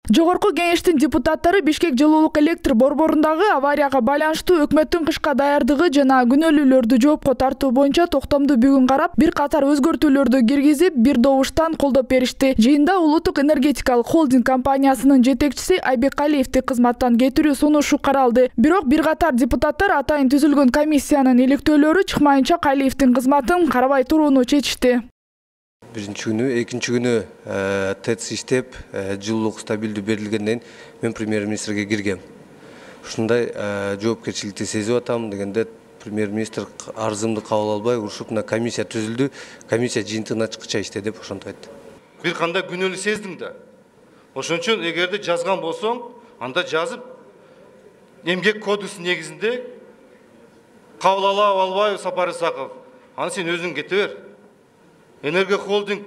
Жогорку кеңештин депутаттары Бишкек жылуулук электр борборундагы аварияга байланыштуу өкмөттүн кышка даярдыгы жана күнөөлүүлөрдү жоопко тартуу боюнча токтомду бүгүн карап, бир катар өзгөртүүлөрдү киргизип, бир добуштан колдоп беришти. Жыйында Улуттук энергетикалык холдинг компаниясынын жетекчиси Айбек Калиевди кызматтан кетирүү сунушу каралды. Бирок бир катар депутаттар атайын түзүлгөн комиссиянын иликтөөлөрү чыкмайынча Калиевдин кызматын карабай турууну чечишти. Биринчи күнү, экинчи күнү ТЭЦ иштеп, жылуулук стабилдүү берилгенден мен премьер-министрге киргем. Ушундай жоопкерчиликти сезип атам дегенде премьер-министр арызымды кабыл албай, урушуп мына комиссия түзүлдү. Комиссия жыйынтыгына чыккыча иште деп ошентип айтты. Бир кандай күнөөлүү сездиң да. Ошон үчүн эгерде жазган болсоң, анда жазып, эмгек кодекси негизинде кабыл албай Сапар Исаков, аны сен өзүң кете бер. Энергия холдинг,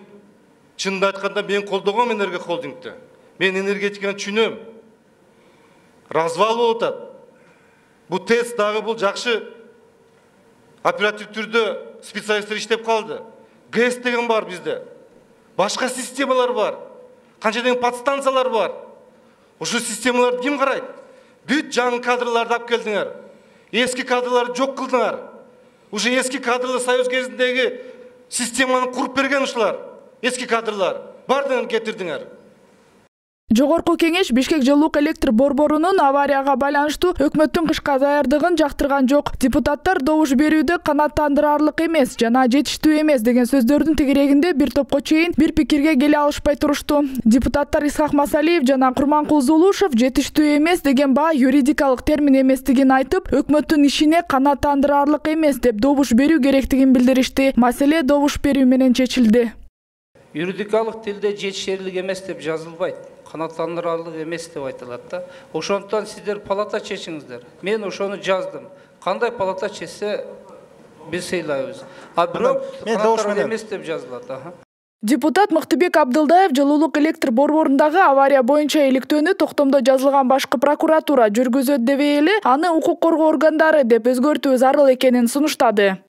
чынында айтканда мен колдогом энергия холдингти. Мен энергетиканы түшүнөм. Развал болуп атат. Бул ТЭЦ дагы бул жакшы оператив түрдө специалисттер иштеп калды. ГЭС деген бар бизде. Башка системалар бар. Канча деген подстанциялар бар. Ошол системаларды ким карайт? Бүт жаңы кадрларды алып келдиңер. Эски кадрларды жок кылдыңар. Уже эски кадрлар Союз кезиндеги системаны куруп берген ушулар. Эски кадрлар бардыгын кетирдиңер. Жогорку кеңеш Бишкек жылуулук электр борборунун аварияга байланыштуу өкмөттүн кышка даярдыгын жактырган жок. Депутаттар добуш берүүдө канааттандырарлык эмес жана жетиштүү эмес деген сөздөрдүн тегерегинде бир топко чейин бир пикирге келе алышпай турушту. Депутаттар Исхак Масалиев жана Курманкул Зулушев жетиштүү эмес деген баа юридикалык термин эместигин айтып, өкмөттүн ишине канааттандырарлык эмес деп добуш берүү керектигин билдиришти. Маселе добуш берүү менен чечилди. Юридикалык тилде жетишерлик эмес деп жазылбайт. Канааттандырарлык эмес деп айтылат да. Ошондон сиздер палата чечиңиздер. Мен ошону жаздым. Кандай палата чечсе биз ыйлайбыз. А бирок канааттандырарлык эмес деп жазылат. Депутат Мыктыбек Абдылдаев жылуулук электр борборундагы авария боюнча иликтөөнү токтомдо жазылган башкы прокуратура жүргүзөт дебей эле, аны укук коргоо органдары деп өзгөртүү зарыл экенин сунуштады.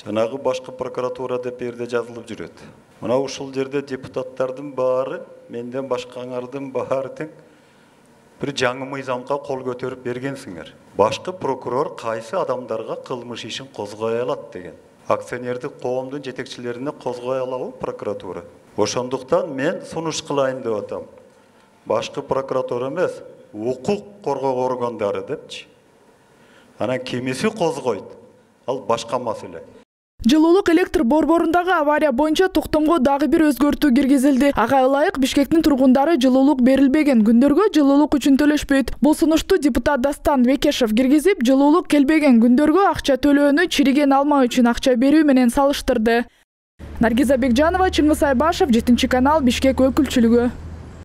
Жанагы башкы прокуратура деп жерде жазылып жүрөт. Мына ушул жерде депутаттардын баары, менден башкаңардын баары тең бир жаңы мыйзамга кол көтөрүп бергенсиңер. Башкы прокурор кайсы адамдарга кылмыш ишин козгой алат деген. Акционердик коомдун жетекчилерине козгой алабы прокуратура. Ошондуктан мен сунуш кылайын деп атам. Башкы прокуратура эмес, укук коргоо органдары депчи. Анан кимиси козгойт? Ал башка маселе. Жылуулук электр борборундагы авария боюнча токтомго дагы бир өзгөртүү киргизилди. Ага ылайык Бишкектин тургундары жылуулук берилбеген күндөргө жылуулук үчүн төлөшпөйт. Бул сунушту депутат Дастан Бекешев киргизип, жылуулук келбеген күндөргө акча төлөөнү чириген алма үчүн акча берүү менен салыштырды. Наргиза Бекжанова, Чыңгыз Айбашев, 7 канал, Бишкек өкүлчүлүгү.